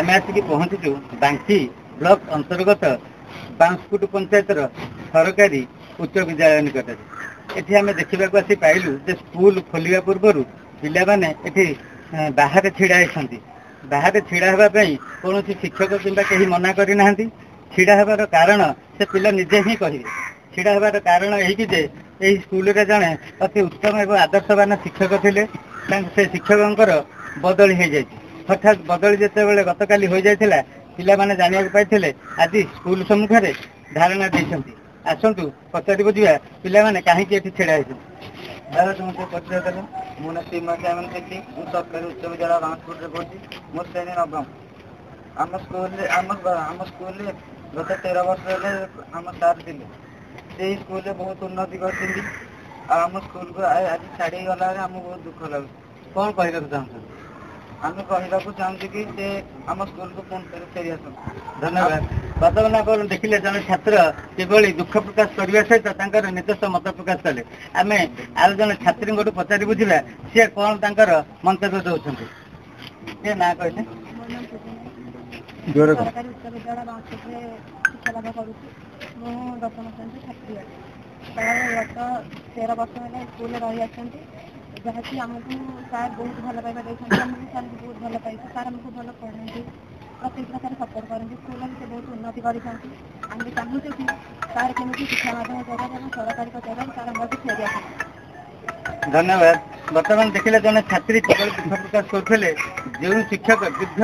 आम आसिक पहुंचु बांकी ब्लॉक अंतर्गत बांसकुट पंचायतर सरकारी उच्च विद्यालय निकट एठी आम देखा आसी पाइलु जे स्कूल खोलिया पूर्व पिला माने एठी बाहर छिड़ा होती बाहर छिड़ा होगापी कौन शिक्षक किंबा कहीं मना करना छिड़ा हबार कारण से पिला निजे ही कहे छिड़ा हबार कारण यही जे यही स्कूल रे जड़े अति उत्तम एवं आदर्शवान शिक्षक थे से शिक्षक बदली हो जाए हठात बदली जिते बड़े गतकाली हो जाता पिला माने जाना पाई आज स्कूल सम्मुखें धारणा देते आसतु पचारि बुझा पिला माने कहीं छिड़ा होती दादा तुम से परिचय देव मो ना श्रीमती सेठी मुझे सरकारी उच्च विद्यालय बांसपुर में पढ़ी मोर श्रेणी नवम आम स्कूल गत 13 वर्ष आम सार थे से स्कूल बहुत उन्नति कर आम स्कूल को आज छाड़ी गला आमको बहुत दुख लगे कौन कहना चाहूँ आम कहना चाहूँ कि से आम स्कूल को पुणी फेरी आस धन्यवाद बर्तमान आप देखिले जन छात्र किभली दुख प्रकाश करने सहित निजस्व मत प्रकाश कले आम आउ जन छात्री पचारि बुझा सी कौन तर मंतव्य दौरान सी ना कहले सरकारी उच्च विद्यालय बांसपुर शिक्षा लाभ करुँची मु 10वीं श्रेणी छात्री गत 13 वर्ष है स्कूल रही आसती जहाँकि आमको सार बहुत भल पाइबा देखते सार बहुत भल पाई सार आमको भल पढ़ाई प्रत्येक प्रकार सपोर्ट करते स्कूल में से बहुत उन्नति करें चाहूँ कि सार केमी शिक्षा माध्यम जगह सरकारी जगह सार आम फेरी आस धन्यवाद बर्तमान देखिले जन छात्री केवल दुख प्रकाश करते जो शिक्षक दीर्घ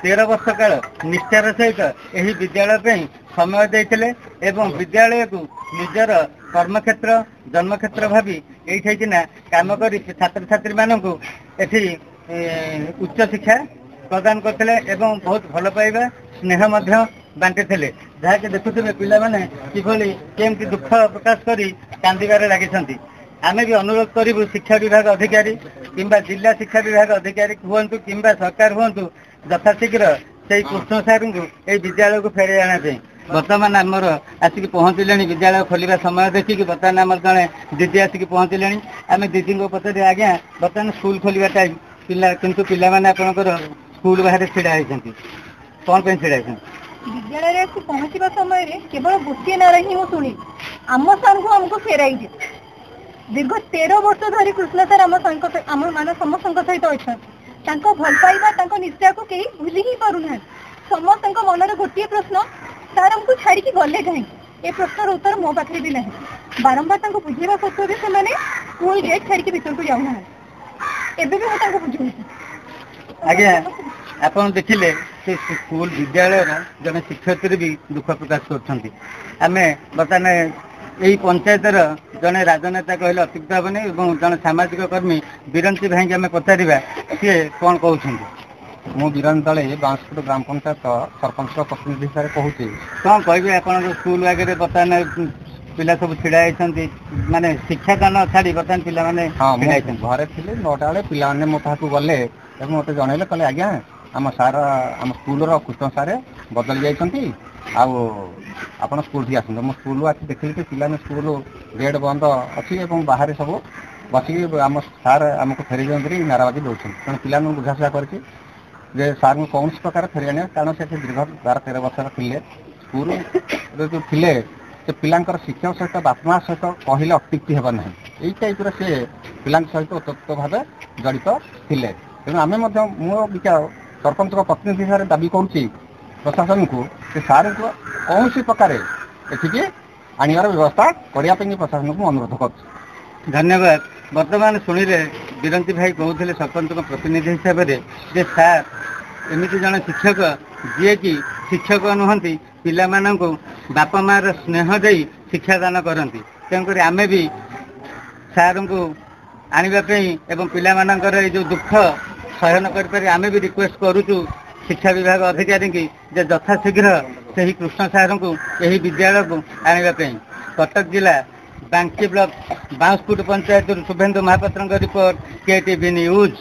13 वर्ष काल निष्ठार सहित यही विद्यालय समय देते एवं विद्यालय को निजर कर्मक्षेत्र जन्मक्षेत्र भावी ये काम कर छात्र छात्री मानू एठी उच्च शिक्षा प्रदान करते बहुत भल पाइबा स्नेह बांटी जहाँकि देखुवे पिला किभली केमती दुख प्रकाश कर कांदार लगी आम भी अनुरोध करूँ शिक्षा विभाग अधिकारी किंबा जिला शिक्षा विभाग अधिकारी हूँ कि सरकार हूँ यथाशीघ्र से कृष्ण सार को यही विद्यालय को फेर आना बर्तमान आमर आसिक पहुँचले विद्यालय खोलिया समय देखिए बर्तमान आम जड़े दीदी आसिक पहुँचले आम दीदी को पचारे आज्ञा बर्तमान स्कूल खोलिया टाइम पिला किंतु पिला माने आपनकर स्कूल बाहर छिड़ा होती कौन पे छिड़ा होती विद्यालय पहुँचा समय केवल गोटे नारा ही मुझे शुणी आम सार को आमको फेराई दीर्घ 13 वर्ष धरी कृष्ण सार आम मान समस्त सहित अच्छा भल पाइबा निष्ठा को कहीं भूली ही पारना समस्त मनर गोटे प्रश्न सार आमको छाड़ी गले कहीं ए प्रश्नर उत्तर मो पाखे भी ना बारंबार बुझेगा सत्वे भी से स्कूल गेट छाड़ी भीतर को जाऊना एबे भी मुझे बुझे आज्ञा आप देखिले स्कूल विद्यालय जन शिक्षयित्री भी दुख प्रकाश कर बर्तमान यही पंचायतर जड़े राजनेता कहले अत्युक्त हेनी जड़े सामाजिक कर्मी बिरंती भाई आम पचारा सी कौन कहते मु बीरन दले बांसपुर ग्राम पंचायत सरपंच प्रतिनिधि हिसाब से कहूँ कौन कहे आप स्कूल आगे बर्तमान पिला सब छिड़ा माने शिक्षा दान छाड़ी बर्तमान पिला हाँ घरे थे 9टा बेले पिला मो पाक गले मत जनइले कहले आज्ञा आम सार आम स्कूल कृष्ण सारे बदली जाइंट आप स्कूल की आस स्कूल आस देखिए कि पिला स्कूल गेट बंद अच्छी बाहर सब बसिक आम सार आमको फेरी दिखती नाराबाजी दौरान तेणु पिला बुझाशुझा कर सार को कौन प्रकार फेरी आने कारण से दीर्घ 12-13 वर्ष थे स्कूल जो थे से पिलांकर शिक्षक सहित बापमा सहित कहले अत्युक्ति हे ना यही टाइप से पिला सहित ओतप्रोत भाव जड़ित थे तेणु आम मो विचार सरपंच प्रतिनिधि हिसाब से दाबी करुच्ची प्रशासन को सार को कौन प्रकार एठिकी आनिबार व्यवस्था करने प्रशासन को अनुरोध कर धन्यवाद बर्तमान शुणिले बिरंती भाई कहते सरपंच प्रतिनिधि हिसाब से सार एमती जन शिक्षक जी कि शिक्षक नुहति पिला बापा मार स्नेह दे शिक्षादान करती तेणुक आम भी सार को आने एवं पिला जो दुख सहन कर आम भी रिक्वेस्ट करुचु शिक्षा विभाग अधिकारी की यथाशीघ्र से ही कृष्ण सार को यही विद्यालय को आने कटक जिला Banki block Banspur panchayat Shubhendu Mohapatra report KTV news.